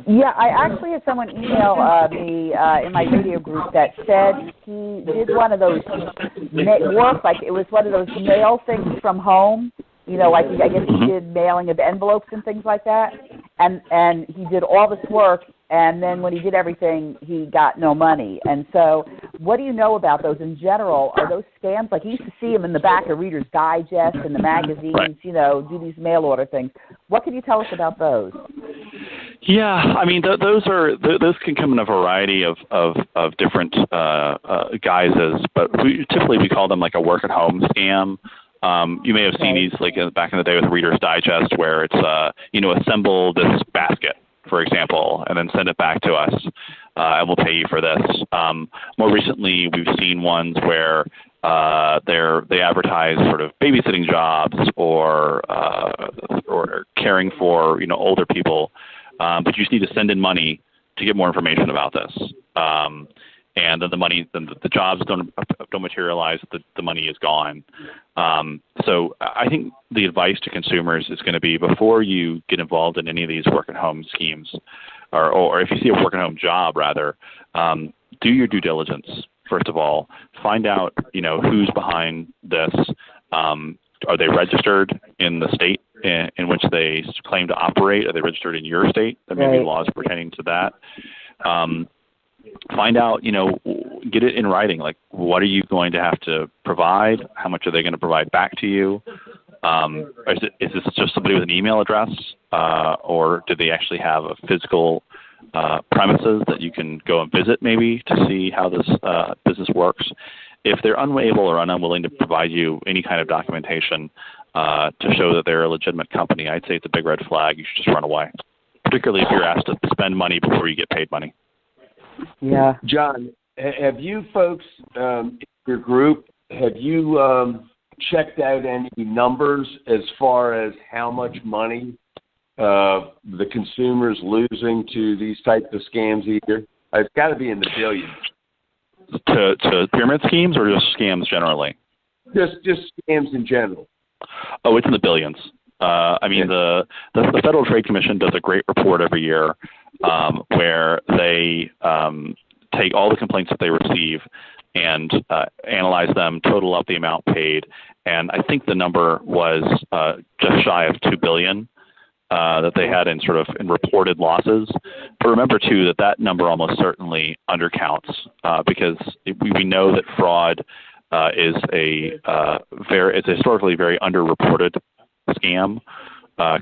Yeah, I actually had someone email me in my radio group that said he did one of those work, like it was one of those mail things from home. You know, like I guess he did mailing of envelopes and things like that. And he did all this work, and then when he did everything, he got no money. And so what do you know about those in general? Are those scams? Like, you used to see them in the back of Reader's Digest and the magazines, you know, do these mail order things. What can you tell us about those? Yeah, I mean, those can come in a variety of different guises, but typically we call them like a work-at-home scam. You may have seen these like back in the day with Reader's Digest, where it's assemble this basket, for example, and then send it back to us, and we'll pay you for this. More recently, we've seen ones where they advertise sort of babysitting jobs or caring for older people, but you just need to send in money to get more information about this. And then the jobs don't materialize. The money is gone. So I think the advice to consumers is going to be, before you get involved in any of these work-at-home schemes, or if you see a work-at-home job, rather, do your due diligence. First of all, find out who's behind this. Are they registered in the state in which they claim to operate? Are they registered in your state? There may be laws pertaining to that. Find out, get it in writing. Like, what are you going to have to provide? How much are they going to provide back to you? Is this just somebody with an email address, or do they actually have a physical premises that you can go and visit, maybe, to see how this business works? If they're unable or unwilling to provide you any kind of documentation to show that they're a legitimate company, I'd say it's a big red flag. You should just run away, particularly if you're asked to spend money before you get paid money. Yeah. John, have you folks, in your group, have you checked out any numbers as far as how much money the consumer's losing to these types of scams a year? It's got to be in the billions. To pyramid schemes, or just scams generally? Just scams in general. Oh, it's in the billions. I mean, the Federal Trade Commission does a great report every year where they take all the complaints that they receive and analyze them, total up the amount paid, and I think the number was just shy of $2 billion that they had in reported losses. But remember too that number almost certainly undercounts because we know that fraud is it's a historically very underreported scam.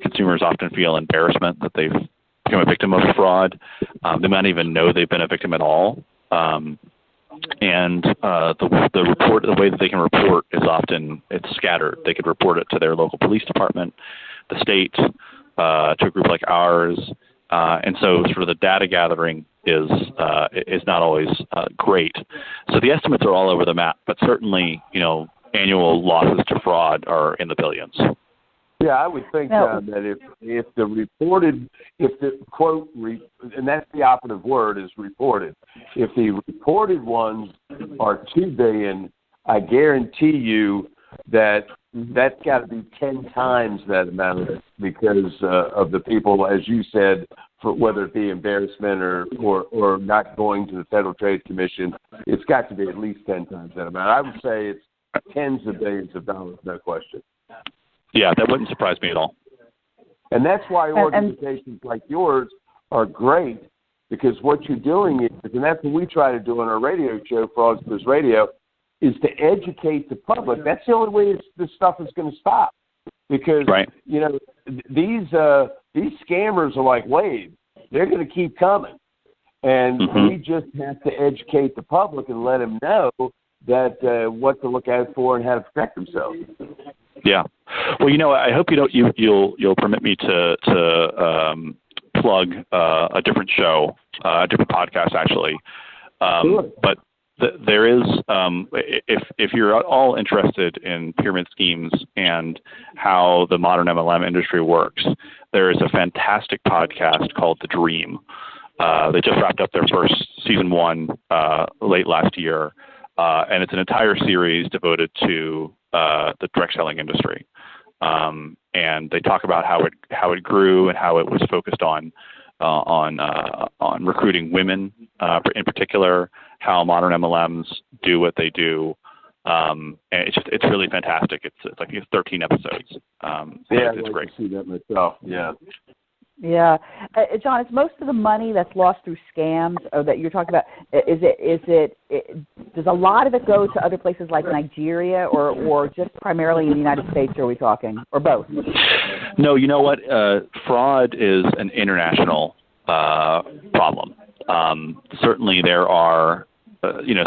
Consumers often feel embarrassment that they've become a victim of fraud. They might not even know they've been a victim at all. And the way that they can report is often it's scattered. They could report it to their local police department, the state, to a group like ours, and so sort of the data gathering is not always great. So the estimates are all over the map, but certainly annual losses to fraud are in the billions. Yeah, I would think that if the quote, and that's the operative word is reported, if the reported ones are 2 billion, I guarantee you that that's got to be 10 times that amount because of the people, as you said, for whether it be embarrassment or not going to the Federal Trade Commission, it's got to be at least 10 times that amount. I would say it's tens of billions of dollars, no question. Yeah, that wouldn't surprise me at all. And that's why organizations like yours are great, because what you're doing is, and that's what we try to do on our radio show, Fraudsters Radio, is to educate the public. That's the only way this stuff is going to stop. Because, these scammers are like waves. They're going to keep coming. And we just have to educate the public and let them know that what to look out for and how to protect themselves. Yeah. Well, I hope you'll permit me to plug a different show, a different podcast, actually. Sure. But there is, if you're all interested in pyramid schemes and how the modern MLM industry works, there is a fantastic podcast called The Dream. They just wrapped up their first season 1 late last year, and it's an entire series devoted to the direct selling industry. And they talk about how it grew and how it was focused on recruiting women in particular, how modern MLMs do what they do. And it's really fantastic. It's like 13 episodes. It's great. To see that myself. Yeah. Yeah, John, is most of the money that's lost through scams, or that you're talking about, does a lot of it go to other places like Nigeria, or just primarily in the United States? Are we talking, or both? No, you know what? Fraud is an international problem. Certainly, there are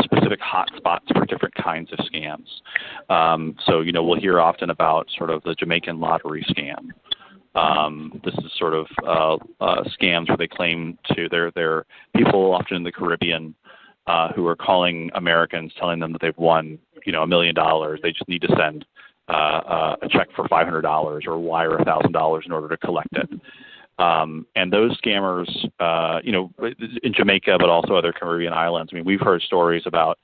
specific hot spots for different kinds of scams. So we'll hear often about sort of the Jamaican lottery scam. This is sort of scams where they claim to their people, often in the Caribbean, who are calling Americans, telling them that they've won, $1 million. They just need to send a check for $500 or wire $1,000 in order to collect it. And those scammers, in Jamaica, but also other Caribbean islands. I mean, we've heard stories about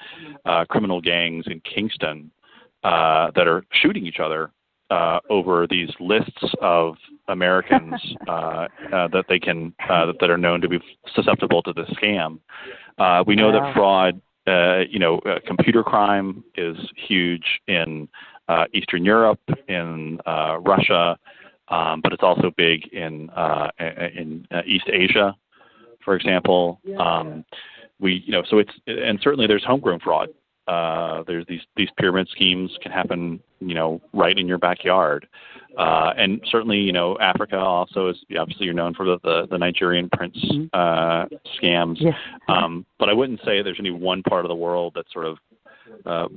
criminal gangs in Kingston that are shooting each other over these lists of Americans that they can that are known to be susceptible to this scam. We know that fraud, computer crime is huge in Eastern Europe, in Russia, but it's also big in East Asia, for example. So it's, and certainly there's homegrown fraud. There's these pyramid schemes can happen, right in your backyard. And certainly, Africa also is, obviously you're known for the Nigerian prince scams. Yeah. But I wouldn't say there's any one part of the world that's sort of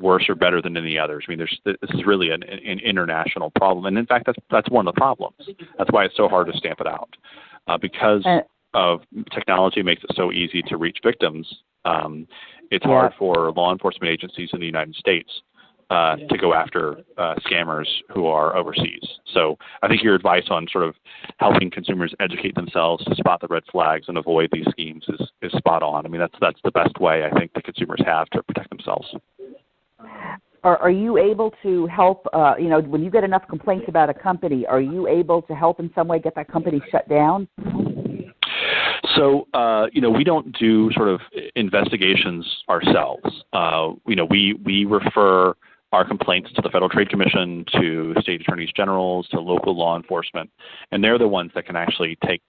worse or better than any others. I mean, this is really an international problem. And in fact, that's one of the problems. That's why it's so hard to stamp it out. Because of technology makes it so easy to reach victims. It's hard for law enforcement agencies in the United States to go after scammers who are overseas. So I think your advice on sort of helping consumers educate themselves to spot the red flags and avoid these schemes is spot on. I mean, that's the best way I think the consumers have to protect themselves. Are you able to help, when you get enough complaints about a company, are you able to help in some way get that company shut down? So, we don't do sort of investigations ourselves. We refer our complaints to the Federal Trade Commission, to state attorneys generals, to local law enforcement, and they're the ones that can actually take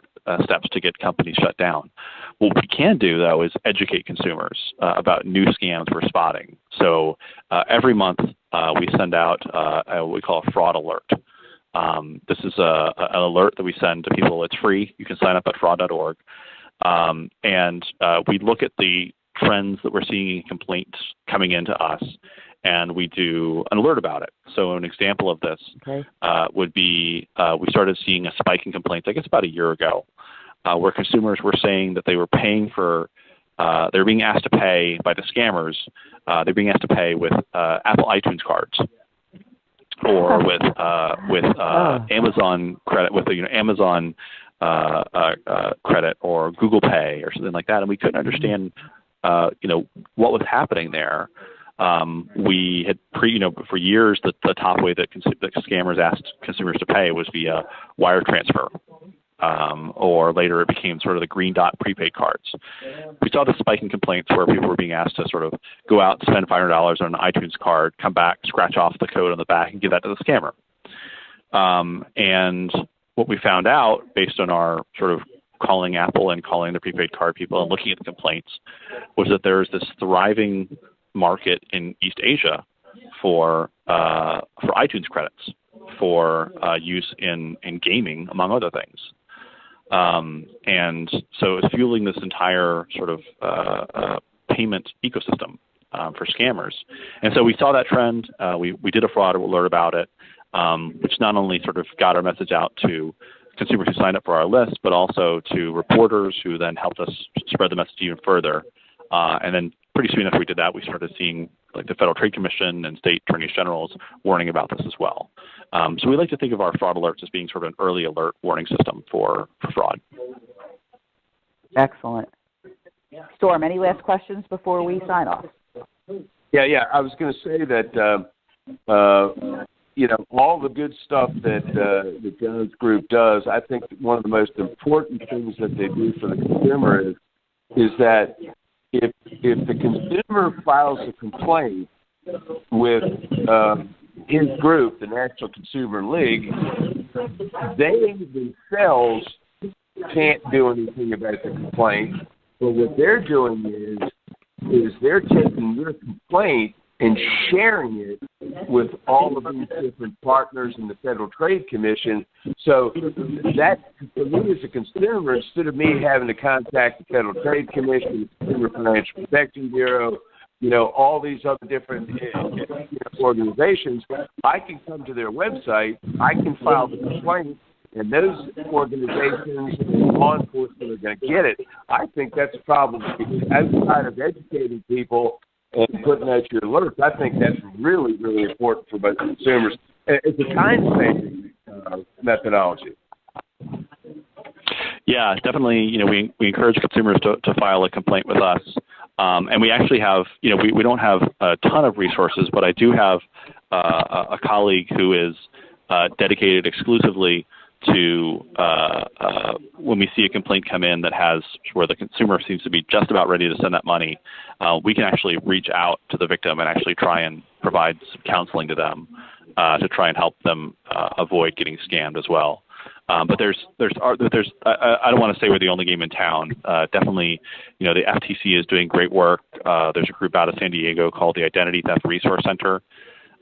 steps to get companies shut down. What we can do, though, is educate consumers about new scams we're spotting. So every month we send out what we call a fraud alert. This is an alert that we send to people. It's free. You can sign up at fraud.org. And we look at the trends that we're seeing in complaints coming into us, and we do an alert about it. So an example of this would be we started seeing a spike in complaints, I guess about a year ago, where consumers were saying that they were paying for, they were being asked to pay by the scammers. They're being asked to pay with Apple iTunes cards, or with Amazon credit, with Amazon credit, or Google Pay, or something like that. And we couldn't understand, what was happening there. We had for years the top way that scammers asked consumers to pay was via wire transfer. Or later it became sort of the green dot prepaid cards. We saw the spike in complaints where people were being asked to sort of go out, spend $500 on an iTunes card, come back, scratch off the code on the back, and give that to the scammer. And what we found out, based on our sort of calling Apple and calling the prepaid card people and looking at the complaints, was that there's this thriving market in East Asia for iTunes credits for use in gaming, among other things. And so it's fueling this entire sort of payment ecosystem for scammers. And so we saw that trend. We did a fraud alert about it, which not only sort of got our message out to consumers who signed up for our list, but also to reporters who then helped us spread the message even further. And then pretty soon after we did that, we started seeing like the Federal Trade Commission and state attorneys generals warning about this as well. So we like to think of our fraud alerts as being sort of an early alert warning system for fraud. Excellent. Storm, any last questions before we sign off? Yeah. I was going to say that, all the good stuff that the Jones Group does, I think one of the most important things that they do for the consumer is that if the consumer files a complaint with his group, the National Consumer League, they themselves can't do anything about the complaint. But what they're doing is they're taking your complaint and sharing it with all of these different partners in the Federal Trade Commission. So that, for me as a consumer, instead of me having to contact the Federal Trade Commission, the Consumer Financial Protection Bureau, all these other different organizations, I can come to their website, I can file the complaint, and those organizations and law enforcement are going to get it. I think that's a problem. Outside of educating people and putting out your alerts, I think that's really, really important for both consumers. It's a time-saving methodology. Yeah, definitely. We encourage consumers to file a complaint with us. And we actually have, we don't have a ton of resources, but I do have a colleague who is dedicated exclusively to when we see a complaint come in that has where the consumer seems to be just about ready to send that money, we can actually reach out to the victim and actually try and provide some counseling to them to try and help them avoid getting scammed as well. But there's I don't want to say we're the only game in town. Definitely, the FTC is doing great work. There's a group out of San Diego called the Identity Theft Resource Center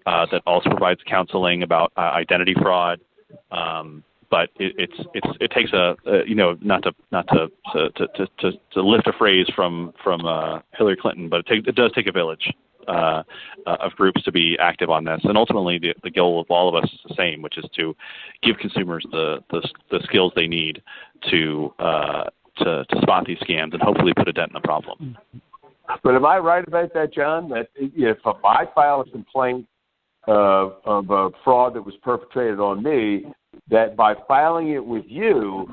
that also provides counseling about identity fraud. But it takes not to lift a phrase from Hillary Clinton, but it does take a village of groups to be active on this. And ultimately, the goal of all of us is the same, which is to give consumers the skills they need to spot these scams and hopefully put a dent in the problem. But am I right about that, John? That if I file a complaint of a fraud that was perpetrated on me, that by filing it with you,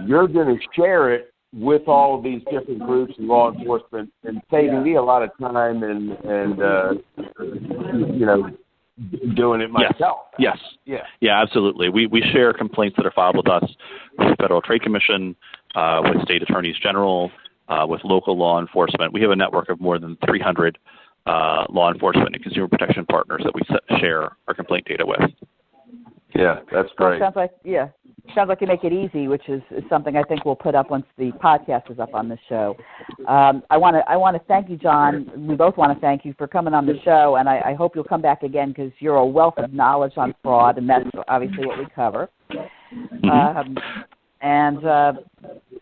you're going to share it with all of these different groups and law enforcement, and saving me a lot of time and doing it myself. Yes. Yeah, absolutely. We share complaints that are filed with us with the Federal Trade Commission, with state attorneys general, with local law enforcement. We have a network of more than 300 law enforcement and consumer protection partners that we share our complaint data with. Yeah, that's great. Sounds like you make it easy, which is something I think we'll put up once the podcast is up on the show. I want to thank you, John. We both want to thank you for coming on the show, and I hope you'll come back again because you're a wealth of knowledge on fraud, and that's obviously what we cover.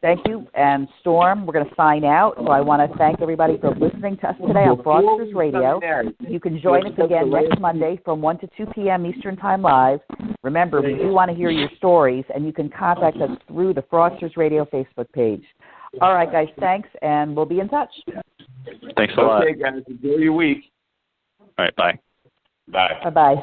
Thank you. And Storm, we're going to sign out. So I want to thank everybody for listening to us today on Fraudsters Radio. You can join us again next Monday from 1 to 2 p.m. Eastern Time live. Remember, we do want to hear your stories, and you can contact us through the Fraudsters Radio Facebook page. All right, guys, thanks, and we'll be in touch. Thanks a lot. Okay, guys, enjoy your week. All right, bye. Bye. Bye-bye.